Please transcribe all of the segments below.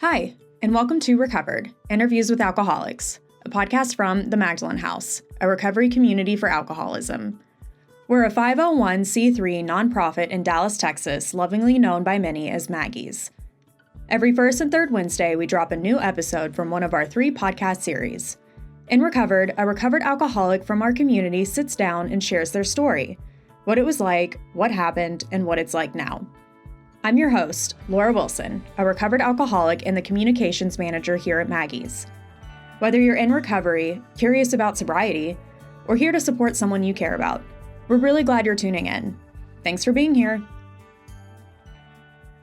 Hi, and welcome to Recovered, Interviews with Alcoholics, a podcast from the Magdalen House, a recovery community for alcoholism. We're a 501c3 nonprofit in Dallas, Texas, lovingly known by many as Maggie's. Every first and third Wednesday, we drop a new episode from one of our 3 podcast series. In Recovered, a recovered alcoholic from our community sits down and shares their story, what it was like, what happened, and what it's like now. I'm your host, Laura Wilson, a recovered alcoholic and the communications manager here at Maggie's. Whether you're in recovery, curious about sobriety, or here to support someone you care about, we're really glad you're tuning in. Thanks for being here.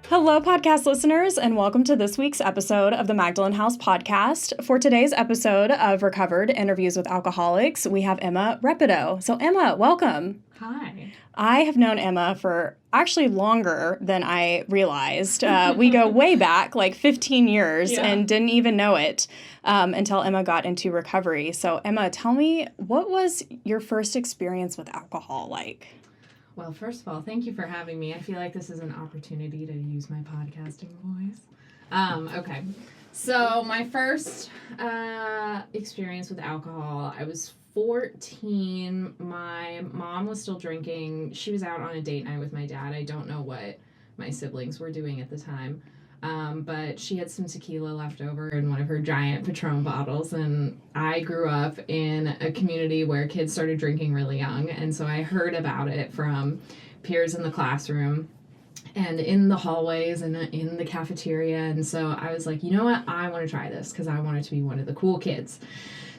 Hello, podcast listeners, and welcome to this week's episode of the Magdalen House podcast. For today's episode of Recovered Interviews with Alcoholics, we have Emma Reppeto. So Emma, welcome. Hi. I have known Emma for actually longer than I realized. We go way back, like 15 years, and didn't even know it until Emma got into recovery. So Emma, tell me, what was your first experience with alcohol like? Well, first of all, thank you for having me. I feel like this is an opportunity to use my podcasting voice. Okay. So my first experience with alcohol, I was 14. My mom was still drinking. She was out on a date night with my dad. I don't know what my siblings were doing at the time. But she had some tequila left over in one of her giant Patron bottles, and I grew up in a community where kids started drinking really young, and so I heard about it from peers in the classroom and in the hallways and in the cafeteria, and so I was like, you know what, I want to try this because I wanted to be one of the cool kids.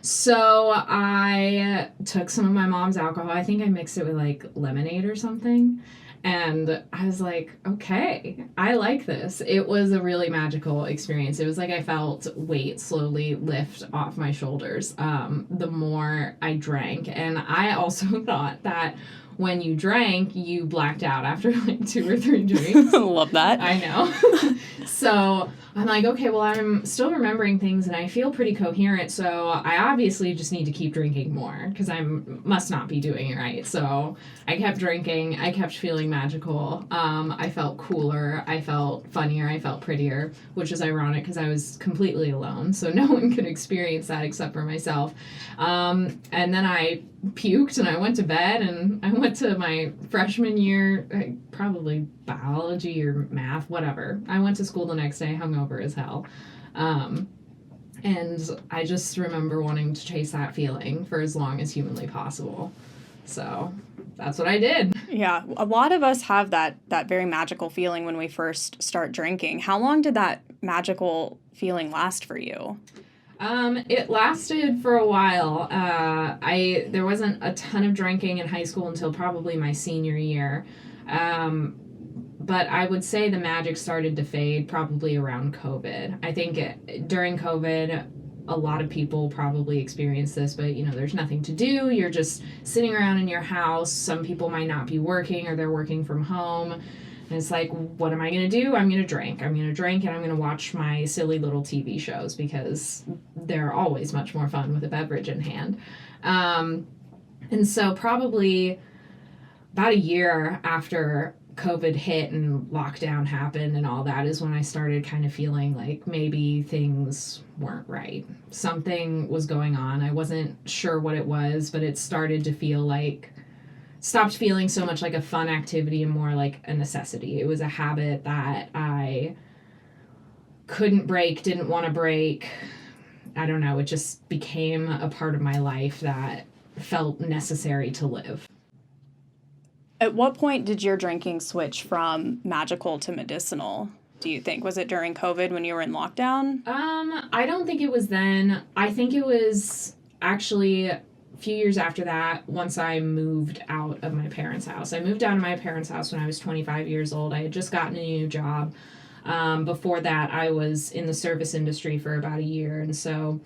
So I took some of my mom's alcohol. I think I mixed it with like lemonade or something. And I was like, okay, I like this. It was a really magical experience. It was like I felt weight slowly lift off my shoulders the more I drank. And I also thought that when you drank, you blacked out after like 2 or 3 drinks. Love that. I know. So I'm like, okay, well, I'm still remembering things and I feel pretty coherent. So I obviously just need to keep drinking more because I must not be doing it right. So I kept drinking. I kept feeling magical. I felt cooler. I felt funnier. I felt prettier, which is ironic because I was completely alone. So no one could experience that except for myself. And then I puked and I went to bed, and I went to my freshman year, probably biology or math, whatever. I went to school the next day, hungover as hell. And I just remember wanting to chase that feeling for as long as humanly possible. So that's what I did. Yeah, a lot of us have that very magical feeling when we first start drinking. How long did that magical feeling last for you? It lasted for a while. There wasn't a ton of drinking in high school until probably my senior year. But I would say the magic started to fade probably around COVID. I think during COVID, a lot of people probably experienced this, but there's nothing to do. You're just sitting around in your house. Some people might not be working or they're working from home. And it's like, what am I going to do? I'm going to drink. I'm going to drink and I'm going to watch my silly little TV shows because they're always much more fun with a beverage in hand. And so probably about a year after COVID hit and lockdown happened and all that is when I started kind of feeling like maybe things weren't right. Something was going on. I wasn't sure what it was, but it started to feel like stopped feeling so much like a fun activity and more like a necessity. It was a habit that I couldn't break, didn't want to break. I don't know. It just became a part of my life that felt necessary to live. At what point did your drinking switch from magical to medicinal, do you think? Was it during COVID when you were in lockdown? I don't think it was then. I think it was actually few years after that, once I moved out of my parents' house. I moved out of my parents' house when I was 25 years old. I had just gotten a new job. Before that, I was in the service industry for about a year. And so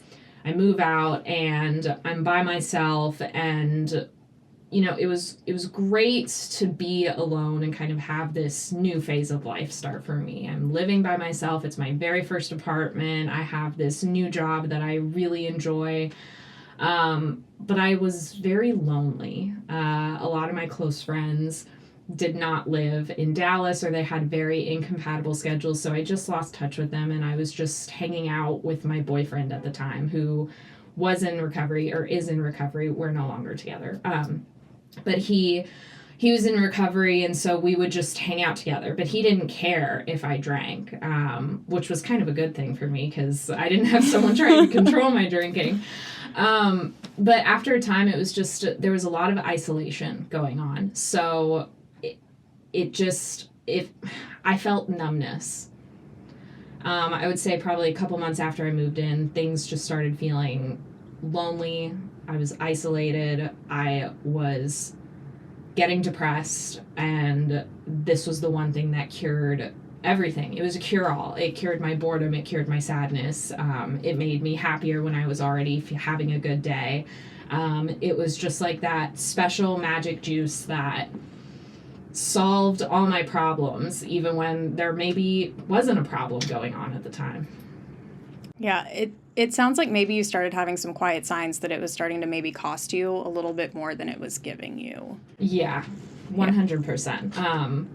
I move out and I'm by myself, and it was great to be alone and kind of have this new phase of life start for me. I'm living by myself. It's my very first apartment. I have this new job that I really enjoy. But I was very lonely. A lot of my close friends did not live in Dallas, or they had very incompatible schedules. So I just lost touch with them, and I was just hanging out with my boyfriend at the time, who was in recovery or is in recovery. We're no longer together. But he was in recovery, and so we would just hang out together. But he didn't care if I drank, which was kind of a good thing for me because I didn't have someone trying to control my drinking. But after a time, it was just, there was a lot of isolation going on. So I felt numbness. I would say probably a couple months after I moved in, things just started feeling lonely. I was isolated. I was getting depressed, and this was the one thing that cured everything. It was a cure-all. It cured my boredom. It cured my sadness. It made me happier when I was already having a good day. It was just like that special magic juice that solved all my problems, even when there maybe wasn't a problem going on at the time. Yeah, it sounds like maybe you started having some quiet signs that it was starting to maybe cost you a little bit more than it was giving you. Yeah, 100%.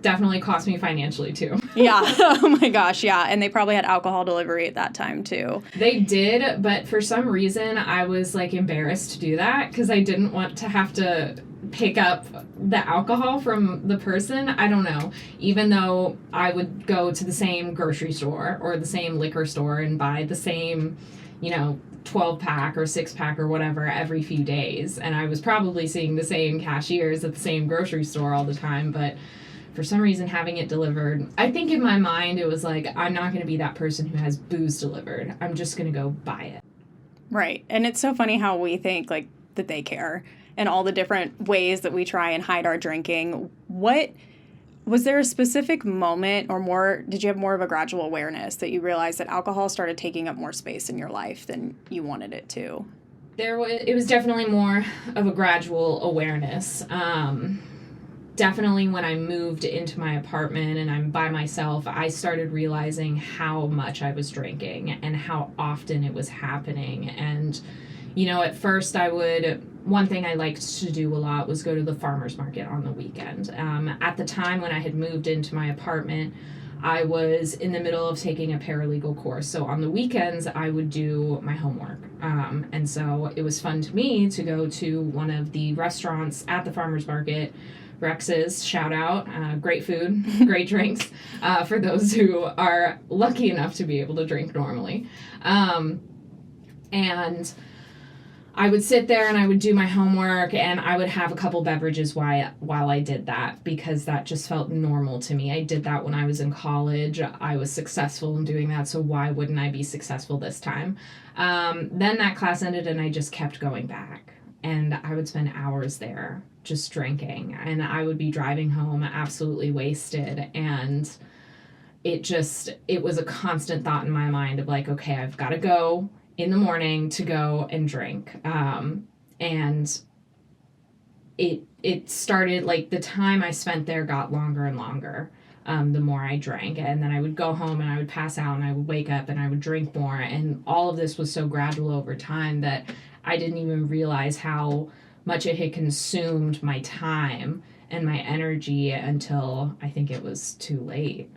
Definitely cost me financially, too. Yeah. Oh, my gosh. Yeah. And they probably had alcohol delivery at that time, too. They did, but for some reason, I was, embarrassed to do that because I didn't want to have to pick up the alcohol from the person. I don't know. Even though I would go to the same grocery store or the same liquor store and buy the same, 12-pack or 6-pack or whatever every few days. And I was probably seeing the same cashiers at the same grocery store all the time, but for some reason having it delivered, I think in my mind it was like, I'm not going to be that person who has booze delivered. I'm just going to go buy it. Right. And it's so funny how we think that they care and all the different ways that we try and hide our drinking. Was there a specific moment or did you have more of a gradual awareness that you realized that alcohol started taking up more space in your life than you wanted it to? It was definitely more of a gradual awareness. Definitely when I moved into my apartment and I'm by myself, I started realizing how much I was drinking and how often it was happening. And, at first one thing I liked to do a lot was go to the farmer's market on the weekend. At the time when I had moved into my apartment, I was in the middle of taking a paralegal course. So on the weekends, I would do my homework. And so it was fun to me to go to one of the restaurants at the farmer's market, Rex's, shout out, great food, great drinks, for those who are lucky enough to be able to drink normally. And I would sit there and I would do my homework and I would have a couple beverages while I did that because that just felt normal to me. I did that when I was in college. I was successful in doing that, so why wouldn't I be successful this time? Then that class ended and I just kept going back. And I would spend hours there just drinking. And I would be driving home absolutely wasted. And it was a constant thought in my mind of okay, I've got to go in the morning to go and drink. And it started, the time I spent there got longer and longer. The more I drank. And then I would go home and I would pass out and I would wake up and I would drink more. And all of this was so gradual over time that I didn't even realize how much it had consumed my time and my energy until I think it was too late.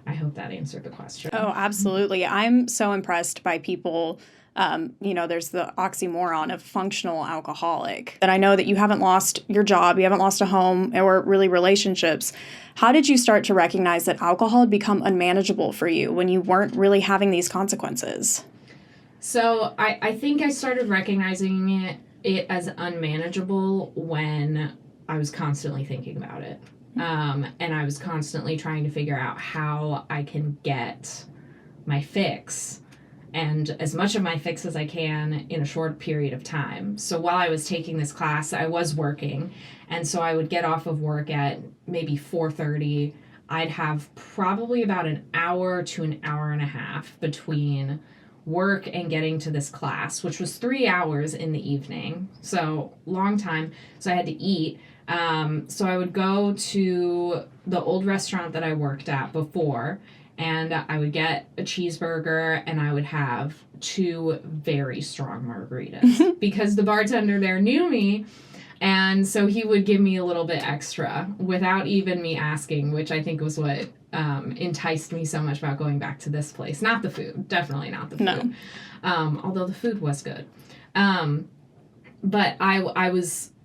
I hope that answered the question. Oh, absolutely. I'm so impressed by people. There's the oxymoron of functional alcoholic. That I know that you haven't lost your job, you haven't lost a home, or really relationships. How did you start to recognize that alcohol had become unmanageable for you when you weren't really having these consequences? So I think I started recognizing it as unmanageable when I was constantly thinking about it. And I was constantly trying to figure out how I can get my fix and as much of my fix as I can in a short period of time. So while I was taking this class, I was working. And so I would get off of work at maybe 4:30. I'd have probably about an hour to an hour and a half between work and getting to this class, which was 3 hours in the evening. So long time. So I had to eat. So I would go to the old restaurant that I worked at before, and I would get a cheeseburger and I would have 2 very strong margaritas because the bartender there knew me. And so he would give me a little bit extra without even me asking, which I think was what enticed me so much about going back to this place. Not the food. Definitely not the food. No. Although the food was good. But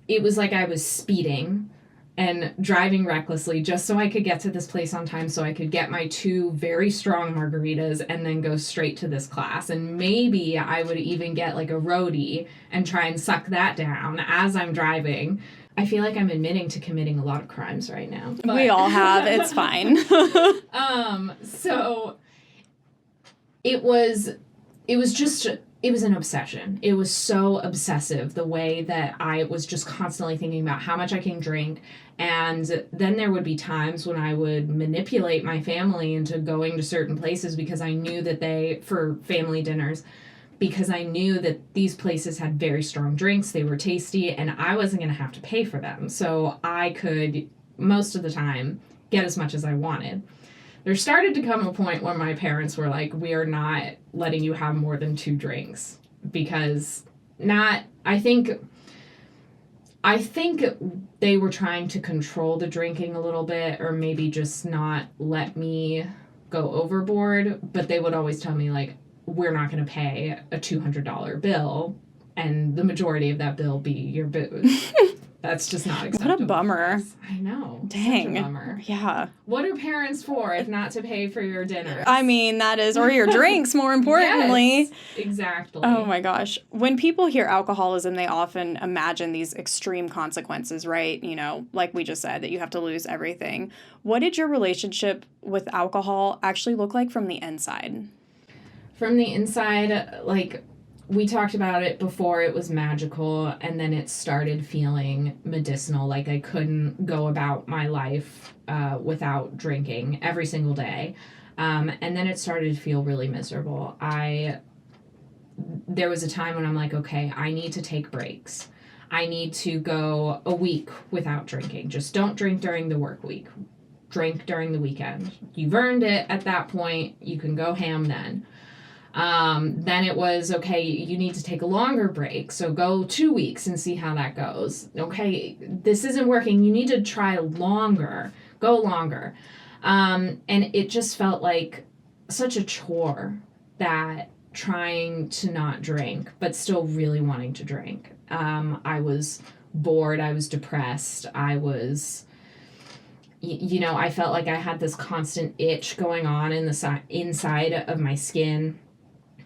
it was like I was speeding and driving recklessly just so I could get to this place on time so I could get my 2 very strong margaritas and then go straight to this class. And maybe I would even get like a roadie and try and suck that down as I'm driving. I feel like I'm admitting to committing a lot of crimes right now. But we all have. It's fine. So it was an obsession. It was so obsessive, the way that I was just constantly thinking about how much I can drink. And then there would be times when I would manipulate my family into going to certain places because I knew that for family dinners, because I knew that these places had very strong drinks, they were tasty, and I wasn't going to have to pay for them. So I could, most of the time, get as much as I wanted. There started to come a point where my parents were like, we are not letting you have more than 2 drinks because I think they were trying to control the drinking a little bit, or maybe just not let me go overboard. But they would always tell me, like, we're not going to pay a $200 bill and the majority of that bill be your booze. That's just not acceptable. What a bummer. I know. Dang. Such a bummer. Yeah. What are parents for if not to pay for your dinner? I mean, that is, or your drinks, more importantly. Yes, exactly. Oh my gosh. When people hear alcoholism, they often imagine these extreme consequences, right? You know, like we just said, that you have to lose everything. What did your relationship with alcohol actually look like from the inside? From the inside, like, we talked about it before, it was magical, and then it started feeling medicinal. Like, I couldn't go about my life without drinking every single day. And then it started to feel really miserable. There was a time when I'm like, okay, I need to take breaks. I need to go a week without drinking. Just don't drink during the work week. Drink during the weekend. You've earned it at that point. You can go ham then. Then it was, okay, you need to take a longer break, so go 2 weeks and see how that goes. Okay, this isn't working, you need to try longer, go longer. And it just felt like such a chore, that trying to not drink, but still really wanting to drink. I was bored, I was depressed, I was... I felt like I had this constant itch going on in the inside of my skin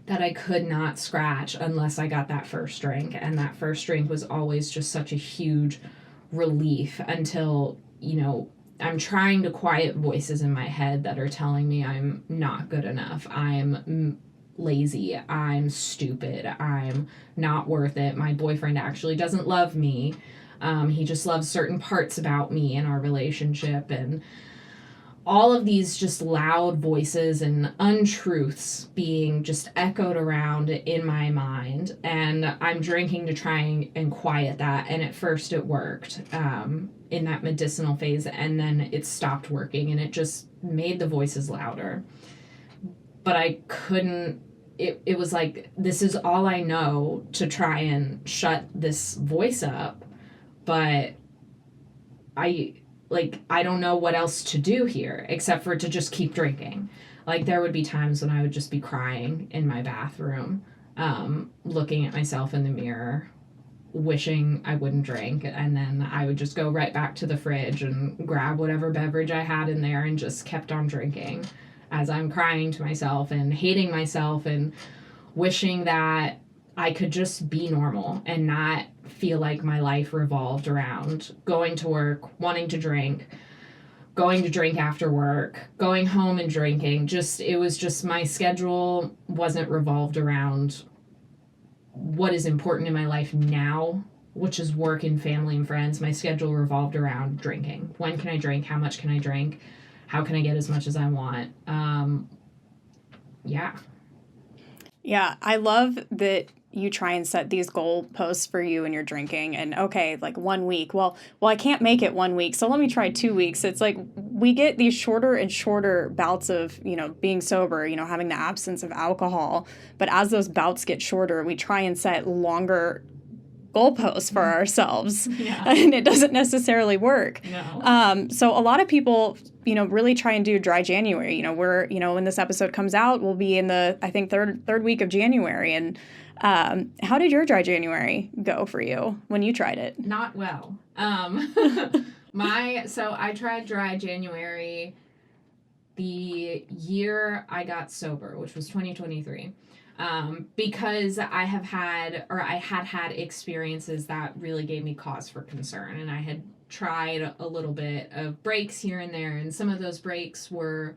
that I could not scratch unless I got that first drink. And that first drink was always just such a huge relief until, I'm trying to quiet voices in my head that are telling me I'm not good enough. I'm lazy. I'm stupid. I'm not worth it. My boyfriend actually doesn't love me. He just loves certain parts about me and our relationship, and all of these just loud voices and untruths being just echoed around in my mind. And I'm drinking to try and quiet that. And at first it worked in that medicinal phase, and then it stopped working and it just made the voices louder. But I couldn't, it was like, this is all I know to try and shut this voice up. But I don't know what else to do here except for to just keep drinking. Like, there would be times when I would just be crying in my bathroom, looking at myself in the mirror, wishing I wouldn't drink, and then I would just go right back to the fridge and grab whatever beverage I had in there and just kept on drinking as I'm crying to myself and hating myself and wishing that I could just be normal and not feel like my life revolved around going to work, wanting to drink, going to drink after work, going home and drinking. It was just, my schedule wasn't revolved around what is important in my life now, which is work and family and friends. My schedule revolved around drinking. When can I drink? How much can I drink? How can I get as much as I want? Yeah, I love that you try and set these goal posts for you and your drinking, and okay, like 1 week. Well, I can't make it 1 week, so let me try 2 weeks. It's like we get these shorter and shorter bouts of, being sober, having the absence of alcohol. But as those bouts get shorter, we try and set longer goalposts for ourselves, Yeah. and it doesn't necessarily work. No. So a lot of people, really try and do dry January. We're, when this episode comes out, we'll be in the, I think, third week of January. And how did your dry January go for you when you tried it? Not well. So I tried dry January the year I got sober, which was 2023. Because I had had experiences that really gave me cause for concern, and I had tried a little bit of breaks here and there, and some of those breaks were,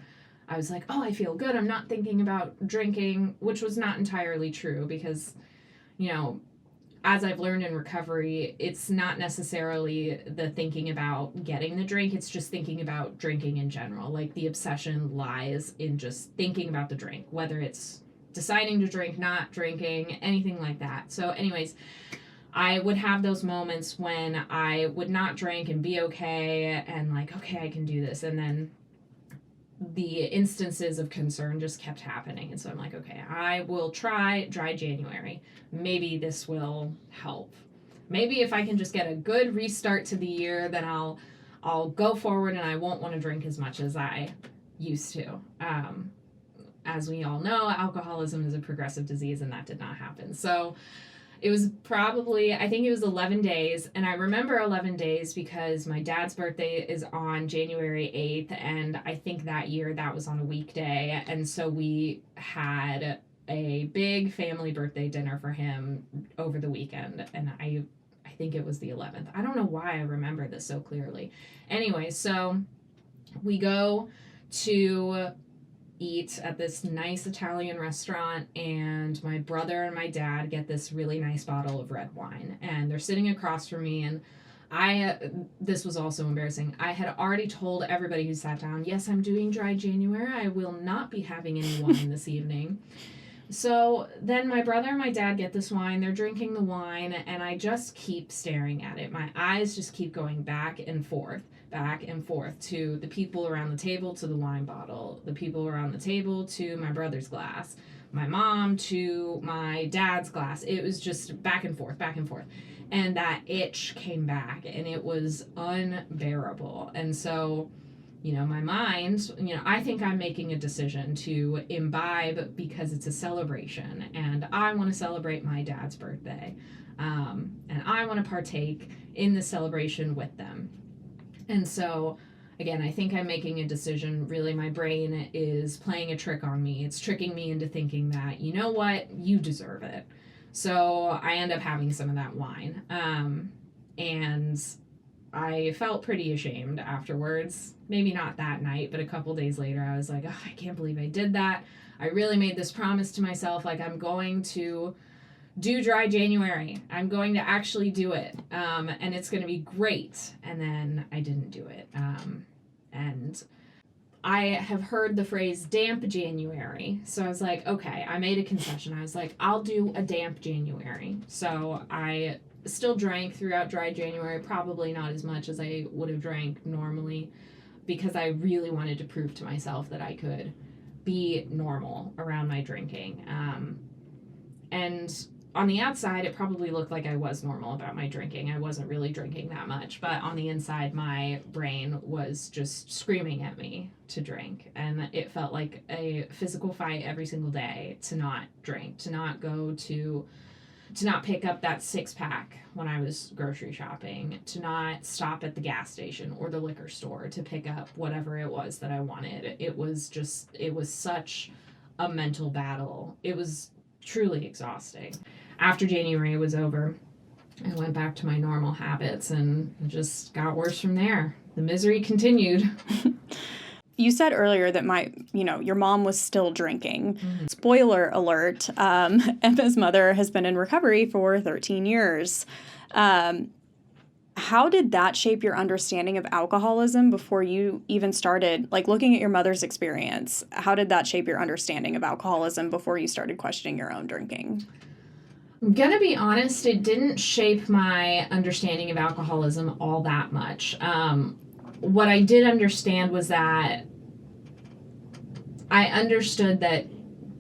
I was like, oh, I feel good, I'm not thinking about drinking, which was not entirely true, because, as I've learned in recovery, it's not necessarily the thinking about getting the drink, it's just thinking about drinking in general. Like, the obsession lies in just thinking about the drink, whether it's deciding to drink, not drinking, anything like that. So anyways, I would have those moments when I would not drink and be okay and like, okay, I can do this. And then the instances of concern just kept happening. And so I'm like, okay, I will try dry January. Maybe this will help. Maybe if I can just get a good restart to the year, then I'll go forward and I won't want to drink as much as I used to. As we all know, alcoholism is a progressive disease, and that did not happen. So it was probably, I think it was 11 days, and I remember 11 days because my dad's birthday is on January 8th, and I think that year that was on a weekday, and so we had a big family birthday dinner for him over the weekend, and I think it was the 11th. I don't know why I remember this so clearly. Anyway, so we go to eat at this nice Italian restaurant, and my brother and my dad get this really nice bottle of red wine, and they're sitting across from me, and this was also embarrassing. I had already told everybody who sat down, yes, I'm doing dry January. I will not be having any wine this evening. So then my brother and my dad get this wine, they're drinking the wine, and I just keep staring at it. My eyes just keep going back and forth to the people around the table, to the wine bottle, the people around the table, to my brother's glass, my mom, to my dad's glass. It was just back and forth. And that itch came back, and it was unbearable. And so, my mind, I think I'm making a decision to imbibe because it's a celebration, and I want to celebrate my dad's birthday. And I want to partake in the celebration with them. And so, again, I think I'm making a decision. Really, my brain is playing a trick on me. It's tricking me into thinking that, you know what, you deserve it. So I end up having some of that wine. And I felt pretty ashamed afterwards. Maybe not that night, but a couple days later, I was like, oh, I can't believe I did that. I really made this promise to myself, like, I'm going to do dry January. I'm going to actually do it. And it's going to be great. And then I didn't do it. And I have heard the phrase damp January. So I was like, okay, I made a concession. I was like, I'll do a damp January. So I still drank throughout dry January, probably not as much as I would have drank normally, because I really wanted to prove to myself that I could be normal around my drinking. And on the outside, it probably looked like I was normal about my drinking. I wasn't really drinking that much, but on the inside, my brain was just screaming at me to drink. And it felt like a physical fight every single day to not drink, to not pick up that 6-pack when I was grocery shopping, to not stop at the gas station or the liquor store to pick up whatever it was that I wanted. It was such a mental battle. It was truly exhausting. After January was over, I went back to my normal habits, and it just got worse from there. The misery continued. You said earlier that your mom was still drinking. Mm-hmm. Spoiler alert, Emma's mother has been in recovery for 13 years. How did that shape your understanding of alcoholism before you even started, looking at your mother's experience? How did that shape your understanding of alcoholism before you started questioning your own drinking? I'm going to be honest, it didn't shape my understanding of alcoholism all that much. What I did understand was that I understood that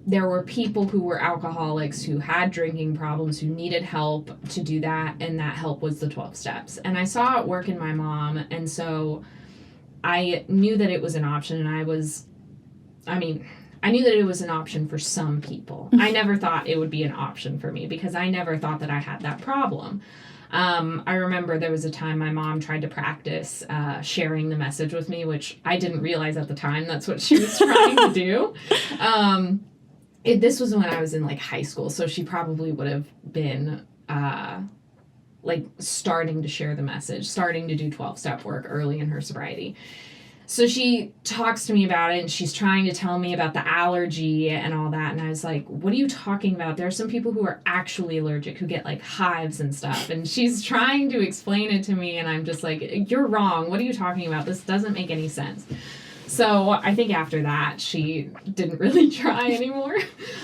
there were people who were alcoholics who had drinking problems, who needed help to do that, and that help was the 12 steps. And I saw it work in my mom, and so I knew that it was an option, and I knew that it was an option for some people. I never thought it would be an option for me because I never thought that I had that problem. I remember there was a time my mom tried to practice sharing the message with me, which I didn't realize at the time that's what she was trying to do. This was when I was in like high school, so she probably would have been like starting to share the message, starting to do 12-step work early in her sobriety. So she talks to me about it, and she's trying to tell me about the allergy and all that. And I was like, what are you talking about? There are some people who are actually allergic, who get like hives and stuff. And she's trying to explain it to me, and I'm just like, you're wrong. What are you talking about? This doesn't make any sense. So I think after that, she didn't really try anymore.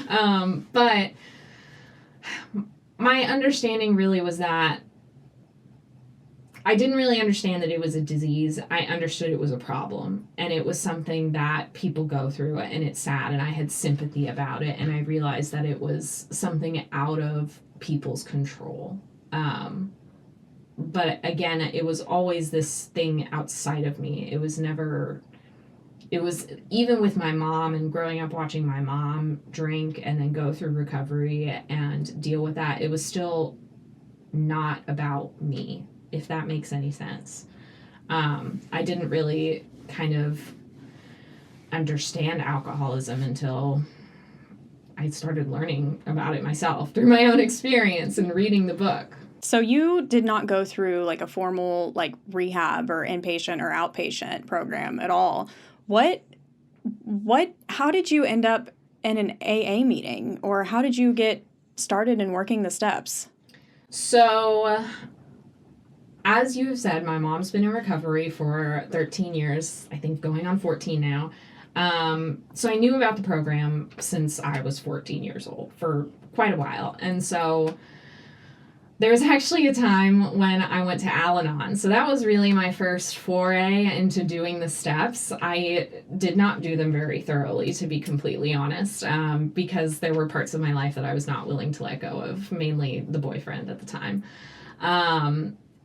But my understanding really was that I didn't really understand that it was a disease. I understood it was a problem, and it was something that people go through, and it's sad, and I had sympathy about it, and I realized that it was something out of people's control. But again, it was always this thing outside of me. It was even with my mom and growing up watching my mom drink and then go through recovery and deal with that, it was still not about me, if that makes any sense. I didn't really kind of understand alcoholism until I started learning about it myself through my own experience and reading the book. So you did not go through like a formal like rehab or inpatient or outpatient program at all. How did you end up in an AA meeting, or how did you get started in working the steps? So, as you have said, my mom's been in recovery for 13 years, I think going on 14 now. So I knew about the program since I was 14 years old for quite a while. And so there was actually a time when I went to Al-Anon. So that was really my first foray into doing the steps. I did not do them very thoroughly, to be completely honest, because there were parts of my life that I was not willing to let go of, mainly the boyfriend at the time.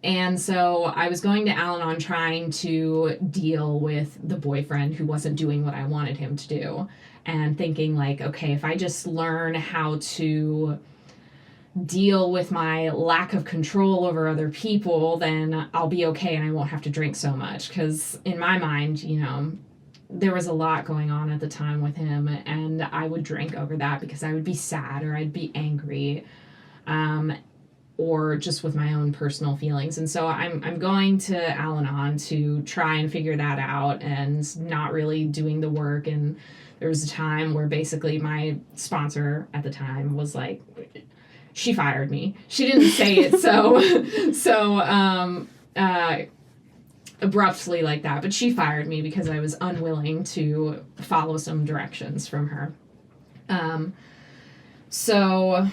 And so I was going to Al-Anon trying to deal with the boyfriend who wasn't doing what I wanted him to do, and thinking like, okay, if I just learn how to deal with my lack of control over other people, then I'll be okay and I won't have to drink so much. Because in my mind, there was a lot going on at the time with him, and I would drink over that because I would be sad or I'd be angry, or just with my own personal feelings. And so I'm going to Al-Anon to try and figure that out, and not really doing the work. And there was a time where basically my sponsor at the time was like, she fired me. She didn't say it so abruptly like that, but she fired me because I was unwilling to follow some directions from her. So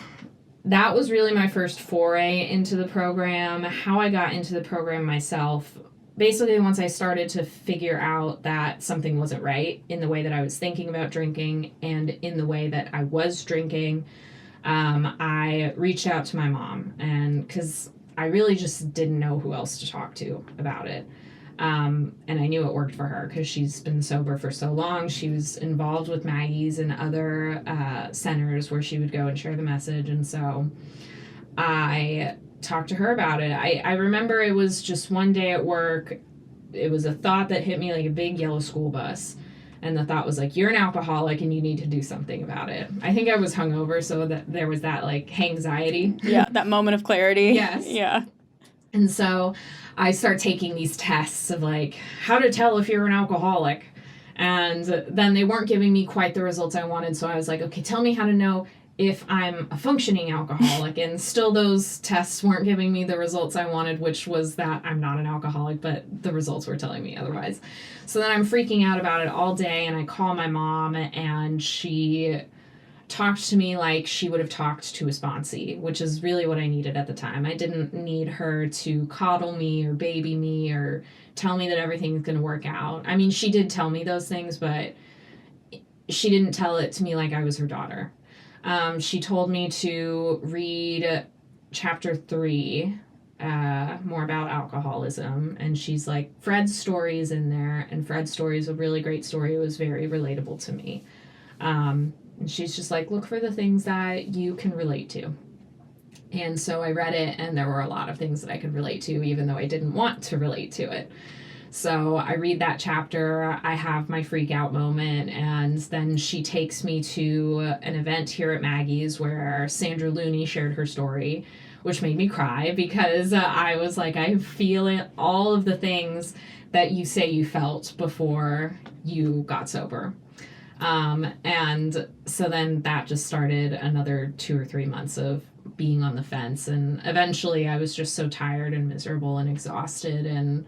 that was really my first foray into the program. How I got into the program myself, basically once I started to figure out that something wasn't right in the way that I was thinking about drinking and in the way that I was drinking, I reached out to my mom, and because I really just didn't know who else to talk to about it. And I knew it worked for her because she's been sober for so long. She was involved with Maggie's and other centers where she would go and share the message. And so I talked to her about it. I remember it was just one day at work. It was a thought that hit me like a big yellow school bus. And the thought was like, you're an alcoholic and you need to do something about it. I think I was hungover, so that there was that like anxiety. Yeah, that moment of clarity. Yes. Yeah. And so I start taking these tests of like how to tell if you're an alcoholic. And then they weren't giving me quite the results I wanted. So I was like, okay, tell me how to know if I'm a functioning alcoholic. And still those tests weren't giving me the results I wanted, which was that I'm not an alcoholic, but the results were telling me otherwise. So then I'm freaking out about it all day, and I call my mom, and she talked to me like she would have talked to a sponsee, which is really what I needed at the time. I didn't need her to coddle me or baby me or tell me that everything's going to work out. I mean, she did tell me those things, but she didn't tell it to me like I was her daughter. She told me to read chapter 3, more about alcoholism, and she's like, Fred's story is in there, and Fred's story is a really great story. It was very relatable to me. And she's just like, look for the things that you can relate to. And so I read it, and there were a lot of things that I could relate to, even though I didn't want to relate to it. So I read that chapter, I have my freak out moment, and then she takes me to an event here at Maggie's where Sandra Looney shared her story, which made me cry because I was like, I feel all of the things that you say you felt before you got sober. And so then that just started another 2 or 3 months of being on the fence. And eventually I was just so tired and miserable and exhausted, and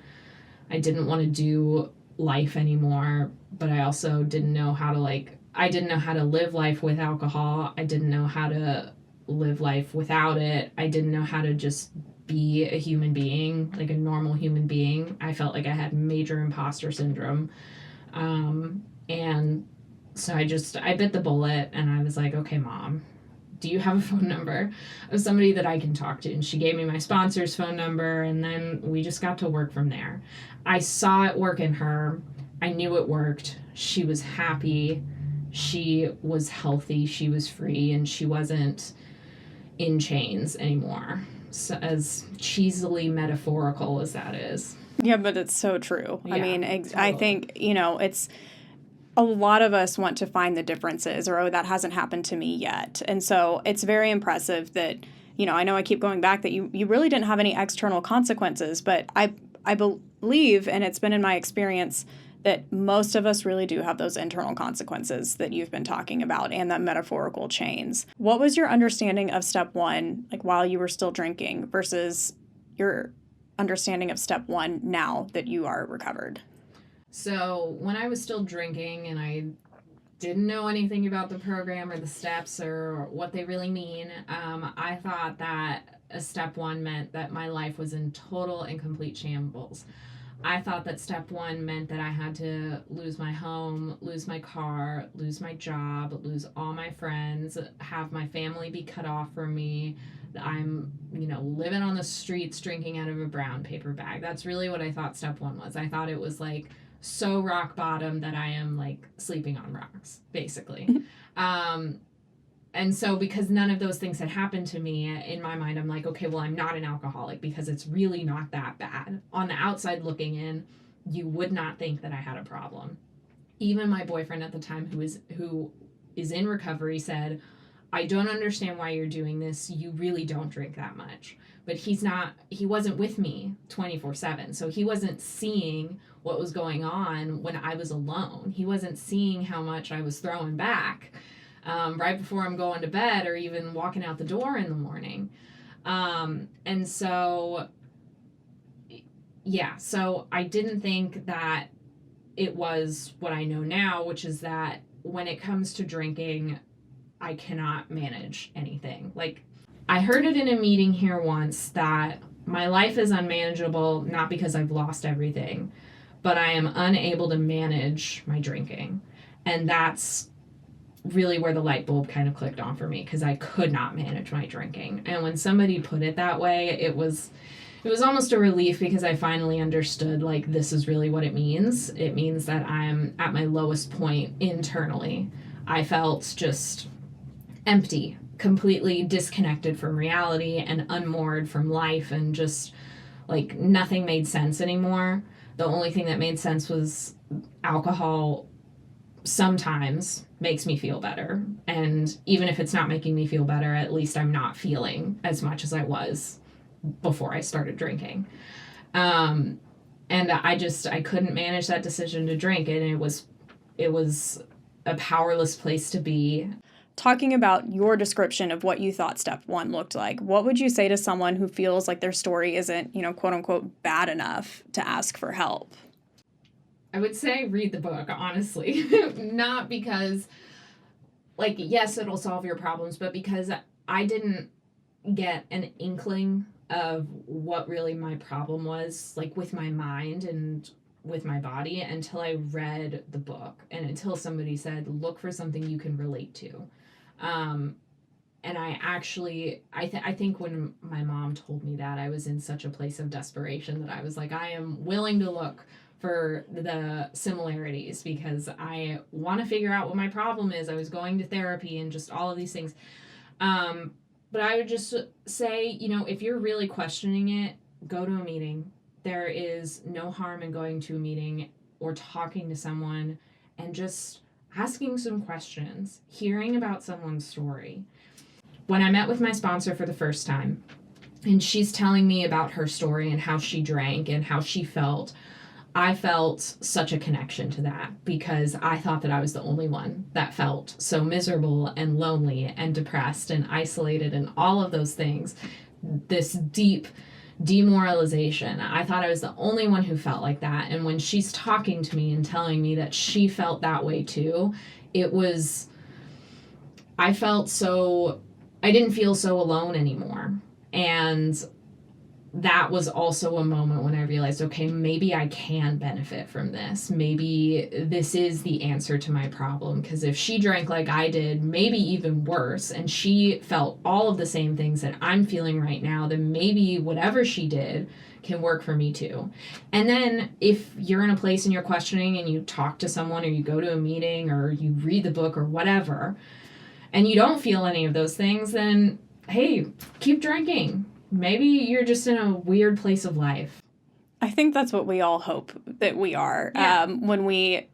I didn't want to do life anymore, but I also didn't know how to I didn't know how to live life with alcohol. I didn't know how to live life without it. I didn't know how to just be a human being, like a normal human being. I felt like I had major imposter syndrome. And so I bit the bullet, and I was like, okay, Mom, do you have a phone number of somebody that I can talk to? And she gave me my sponsor's phone number, and then we just got to work from there. I saw it work in her. I knew it worked. She was happy. She was healthy. She was free, and she wasn't in chains anymore. So, as cheesily metaphorical as that is. Yeah, but it's so true. Yeah, I mean, totally. I think, it's a lot of us want to find the differences, or, oh, that hasn't happened to me yet. And so it's very impressive that, I know I keep going back that you really didn't have any external consequences, but I believe, and it's been in my experience, that most of us really do have those internal consequences that you've been talking about and that metaphorical chains. What was your understanding of step 1, like while you were still drinking, versus your understanding of step 1 now that you are recovered? So when I was still drinking and I didn't know anything about the program or the steps or what they really mean, I thought that a step 1 meant that my life was in total and complete shambles. I thought that step 1 meant that I had to lose my home, lose my car, lose my job, lose all my friends, have my family be cut off from me. I'm, living on the streets drinking out of a brown paper bag. That's really what I thought step 1 was. I thought it was like so rock bottom that I am like sleeping on rocks, basically. And so because none of those things had happened to me, in my mind, I'm like, okay, well, I'm not an alcoholic because it's really not that bad. On the outside looking in, you would not think that I had a problem. Even my boyfriend at the time, who is in recovery, said, I don't understand why you're doing this. You really don't drink that much. But he wasn't with me 24/7. So he wasn't seeing what was going on when I was alone. He wasn't seeing how much I was throwing back right before I'm going to bed or even walking out the door in the morning. And so, so I didn't think that it was what I know now, which is that when it comes to drinking, I cannot manage anything. Like, I heard it in a meeting here once that my life is unmanageable, not because I've lost everything, but I am unable to manage my drinking. And that's really where the light bulb kind of clicked on for me, because I could not manage my drinking. And when somebody put it that way, it was almost a relief, because I finally understood, like, this is really what it means. It means that I'm at my lowest point internally. I felt just empty, completely disconnected from reality and unmoored from life, and just like nothing made sense anymore. The only thing that made sense was alcohol sometimes makes me feel better. And even if it's not making me feel better, at least I'm not feeling as much as I was before I started drinking. And I couldn't manage that decision to drink, and it was a powerless place to be. Talking about your description of what you thought step 1 looked like, what would you say to someone who feels like their story isn't, quote unquote, bad enough to ask for help? I would say read the book, honestly. Not because, like, yes, it'll solve your problems, but because I didn't get an inkling of what really my problem was, like, with my mind and with my body until I read the book and until somebody said, look for something you can relate to. And I actually, I think when my mom told me that, I was in such a place of desperation that I was like, I am willing to look for the similarities because I want to figure out what my problem is. I was going to therapy and just all of these things. But I would just say, if you're really questioning it, go to a meeting. There is no harm in going to a meeting or talking to someone and just asking some questions, hearing about someone's story. When I met with my sponsor for the first time, and she's telling me about her story and how she drank and how she felt, I felt such a connection to that because I thought that I was the only one that felt so miserable and lonely and depressed and isolated and all of those things. This deep demoralization. I thought I was the only one who felt like that. And when she's talking to me and telling me that she felt that way too, I didn't feel so alone anymore. And that was also a moment when I realized, okay, maybe I can benefit from this. Maybe this is the answer to my problem. Because if she drank like I did, maybe even worse, and she felt all of the same things that I'm feeling right now, then maybe whatever she did can work for me too. And then if you're in a place and you're questioning and you talk to someone or you go to a meeting or you read the book or whatever, and you don't feel any of those things, then hey, keep drinking. Maybe you're just in a weird place of life. I think that's what we all hope that we are. Yeah. When we,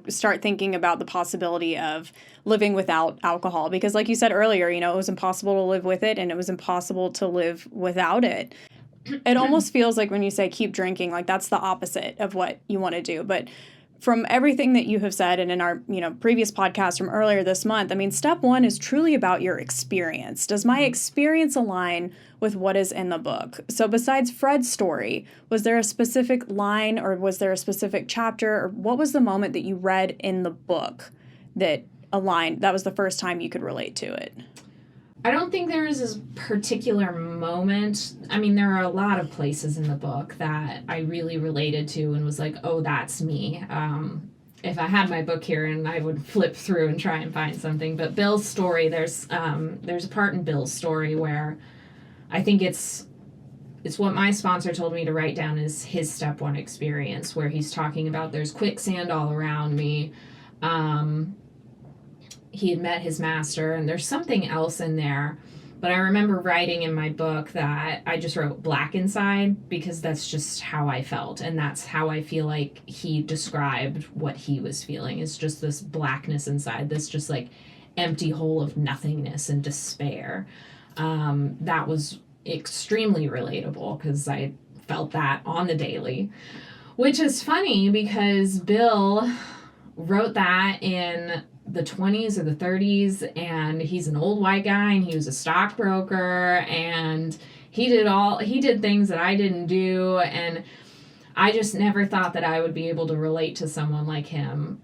start thinking about the possibility of living without alcohol. Because like you said earlier, it was impossible to live with it and it was impossible to live without it. It almost feels like when you say keep drinking, like that's the opposite of what you want to do. But from everything that you have said and in our, previous podcast from earlier this month, step one is truly about your experience. Does my experience align with what is in the book? So besides Fred's story, was there a specific line or was there a specific chapter or what was the moment that you read in the book that aligned, that was the first time you could relate to it? I don't think there is this particular moment. There are a lot of places in the book that I really related to and was like, oh, that's me. If I had my book here and I would flip through and try and find something. But Bill's story, there's a part in Bill's story where I think it's what my sponsor told me to write down is his step one experience where he's talking about there's quicksand all around me. He had met his master, and there's something else in there. But I remember writing in my book that I just wrote black inside because that's just how I felt. And that's how I feel like he described what he was feeling. It's just this blackness inside, this just like empty hole of nothingness and despair. That was extremely relatable because I felt that on the daily. Which is funny because Bill wrote that in the 20s or the 30s, and he's an old white guy, and he was a stockbroker, and he did things that I didn't do, and I just never thought that I would be able to relate to someone like him,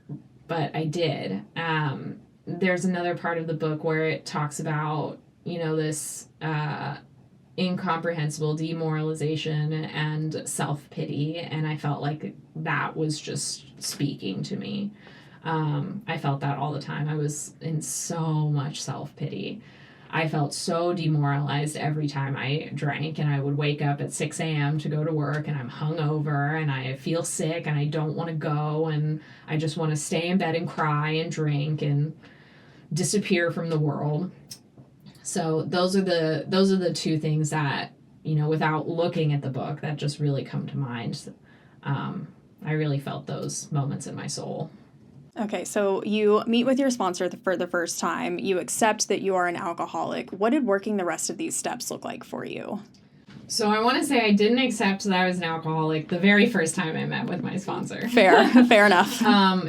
but I did. There's another part of the book where it talks about, this incomprehensible demoralization and self-pity, and I felt like that was just speaking to me. I felt that all the time. I was in so much self-pity. I felt so demoralized every time I drank, and I would wake up at 6 a.m. to go to work, and I'm hungover, and I feel sick, and I don't want to go, and I just want to stay in bed and cry and drink and disappear from the world. So those are the two things that, without looking at the book, that just really come to mind. I really felt those moments in my soul. Okay, so you meet with your sponsor for the first time. You accept that you are an alcoholic. What did working the rest of these steps look like for you? So I want to say I didn't accept that I was an alcoholic the very first time I met with my sponsor. Fair enough.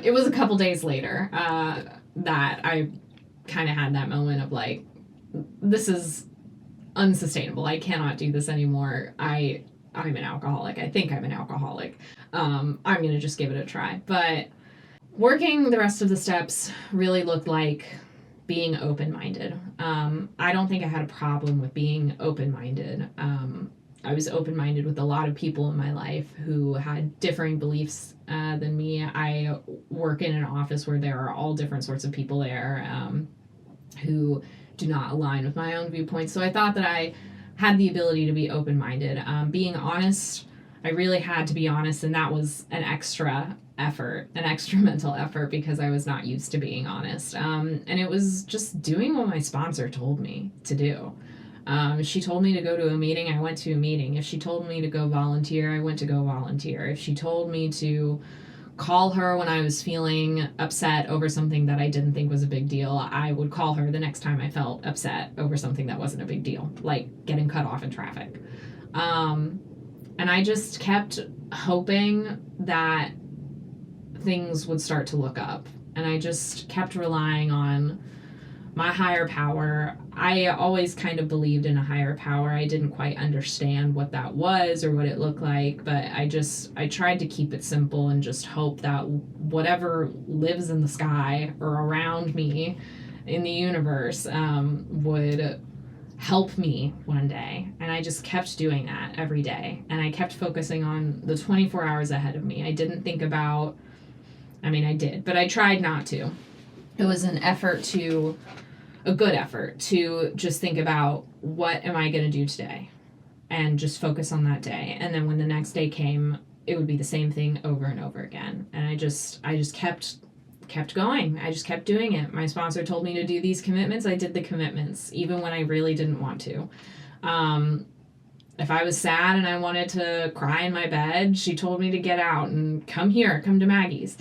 It was a couple days later that I kind of had that moment of like, this is unsustainable. I cannot do this anymore. I'm an alcoholic. I think I'm an alcoholic. I'm going to just give it a try. But working the rest of the steps really looked like being open-minded. I don't think I had a problem with being open-minded. was open-minded with a lot of people in my life who had differing beliefs than me. I work in an office where there are all different sorts of people there who do not align with my own viewpoints. So I thought that I had the ability to be open-minded. Being honest, I really had to be honest, and that was an extra mental effort, because I was not used to being honest. And it was just doing what my sponsor told me to do. If she told me to go to a meeting, I went to a meeting. If she told me to go volunteer, I went to go volunteer. If she told me to call her when I was feeling upset over something that I didn't think was a big deal, I would call her the next time I felt upset over something that wasn't a big deal, like getting cut off in traffic. And I just kept hoping that things would start to look up. And I just kept relying on my higher power. I always kind of believed in a higher power. I didn't quite understand what that was or what it looked like, but I tried to keep it simple and just hope that whatever lives in the sky or around me in the universe would help me one day. And I just kept doing that every day. And I kept focusing on the 24 hours ahead of me. I didn't think about, I did, but I tried not to. It was a good effort to just think about, what am I going to do today? And just focus on that day. And then when the next day came, it would be the same thing over and over again. And I just kept going. I just kept doing it. My sponsor told me to do these commitments. I did the commitments, even when I really didn't want to. If I was sad and I wanted to cry in my bed, she told me to get out and come to Maggie's.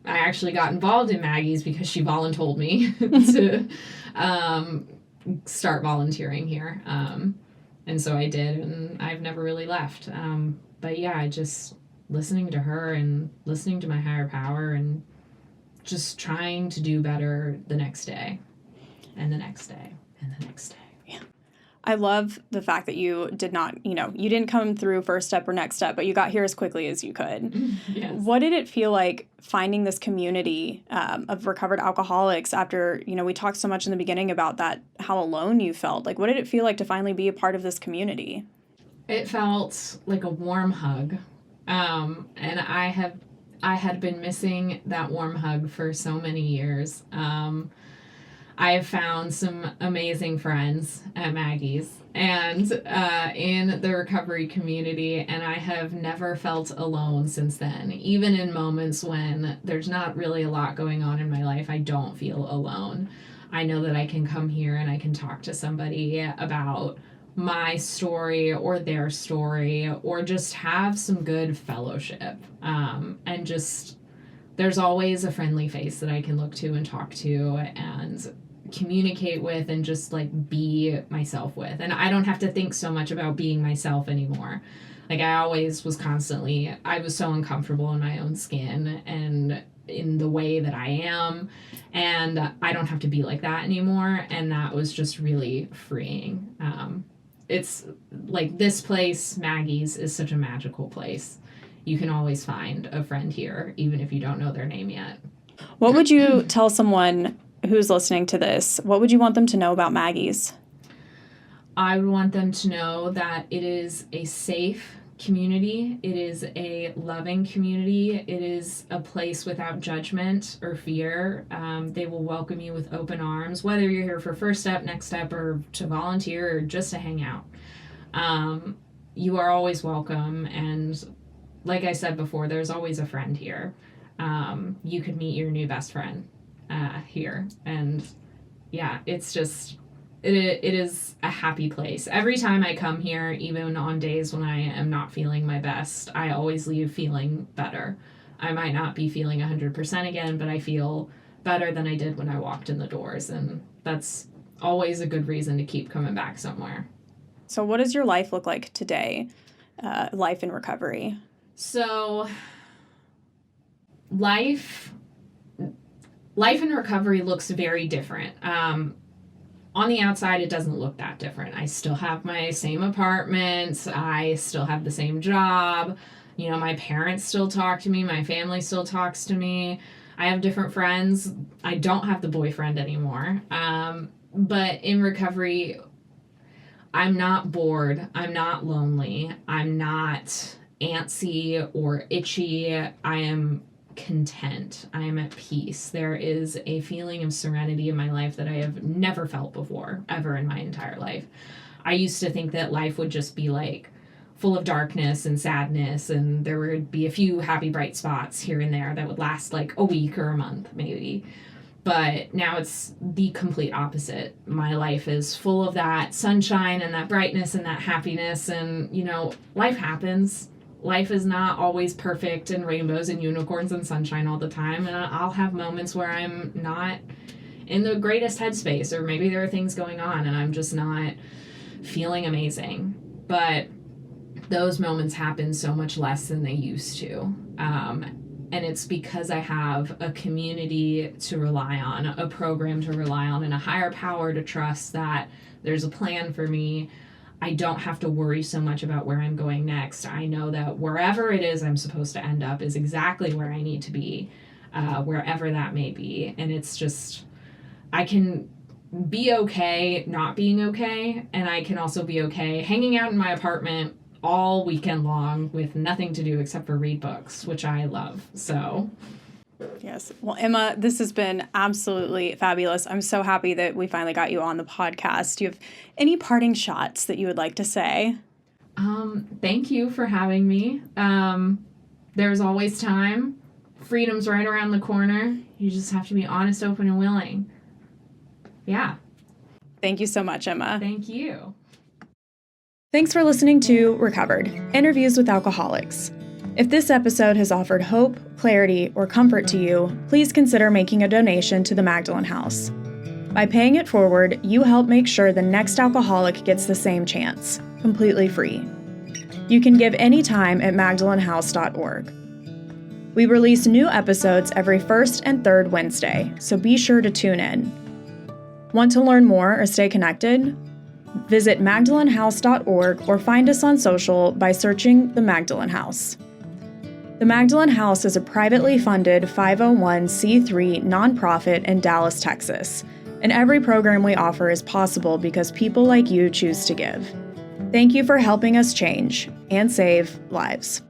I actually got involved in Maggie's because she voluntold me to start volunteering here. And so I did, and I've never really left. But yeah, just listening to her and listening to my higher power and just trying to do better the next day and the next day and the next day. Yeah. I love the fact that you did not, you didn't come through first step or next step, but you got here as quickly as you could. Yes. What did it feel like finding this community of recovered alcoholics after, we talked so much in the beginning about that, how alone you felt? Like, what did it feel like to finally be a part of this community? It felt like a warm hug. And I had been missing that warm hug for so many years. I have found some amazing friends at Maggie's and in the recovery community, and I have never felt alone since then. Even in moments when there's not really a lot going on in my life, I don't feel alone. I know that I can come here and I can talk to somebody about my story or their story, or just have some good fellowship. And just, there's always a friendly face that I can look to and talk to and communicate with and just be myself with. And I don't have to think so much about being myself anymore. I always was I was so uncomfortable in my own skin and in the way that I am, and I don't have to be like that anymore. And that was just really freeing. It's this place, Maggie's, is such a magical place. You can always find a friend here, even if you don't know their name yet. What would you tell someone who's listening to this? What would you want them to know about Maggie's? I would want them to know that it is a safe community. It is a loving community. It is a place without judgment or fear. They will welcome you with open arms, whether you're here for first step, next step, or to volunteer, or just to hang out. You are always welcome. And like I said before, there's always a friend here. You could meet your new best friend here. And yeah, it's just, it is a happy place. Every time I come here, even on days when I am not feeling my best, I always leave feeling better. I might not be feeling 100% again, but I feel better than I did when I walked in the doors. And that's always a good reason to keep coming back somewhere. So what does your life look like today? Life in recovery? So life in recovery looks very different. On the outside, it doesn't look that different. I still have my same apartment. I still have the same job. My parents still talk to me. My family still talks to me. I have different friends. I don't have the boyfriend anymore. But in recovery, I'm not bored. I'm not lonely. I'm not antsy or itchy. I am content. I am at peace. There is a feeling of serenity in my life that I have never felt before, ever in my entire life. I used to think that life would just be like full of darkness and sadness, and there would be a few happy, bright spots here and there that would last like a week or a month, maybe. But now it's the complete opposite. My life is full of that sunshine and that brightness and that happiness. And, you know, life happens. Life is not always perfect and rainbows and unicorns and sunshine all the time. And I'll have moments where I'm not in the greatest headspace, or maybe there are things going on and I'm just not feeling amazing. But those moments happen so much less than they used to. And it's because I have a community to rely on, a program to rely on, and a higher power to trust that there's a plan for me. I don't have to worry so much about where I'm going next. I know that wherever it is I'm supposed to end up is exactly where I need to be, wherever that may be. And it's just, I can be okay not being okay, and I can also be okay hanging out in my apartment all weekend long with nothing to do except for read books, which I love. So yes. Well, Emma, this has been absolutely fabulous. I'm so happy that we finally got you on the podcast. Do you have any parting shots that you would like to say? Thank you for having me. There's always time. Freedom's right around the corner. You just have to be honest, open, and willing. Yeah. Thank you so much, Emma. Thank you. Thanks for listening to Recovered, Interviews with Alcoholics. If this episode has offered hope, clarity, or comfort to you, please consider making a donation to the Magdalen House. By paying it forward, you help make sure the next alcoholic gets the same chance, completely free. You can give anytime at magdalenhouse.org. We release new episodes every first and third Wednesday, so be sure to tune in. Want to learn more or stay connected? Visit magdalenhouse.org or find us on social by searching The Magdalen House. The Magdalen House is a privately funded 501c3 nonprofit in Dallas, Texas, and every program we offer is possible because people like you choose to give. Thank you for helping us change and save lives.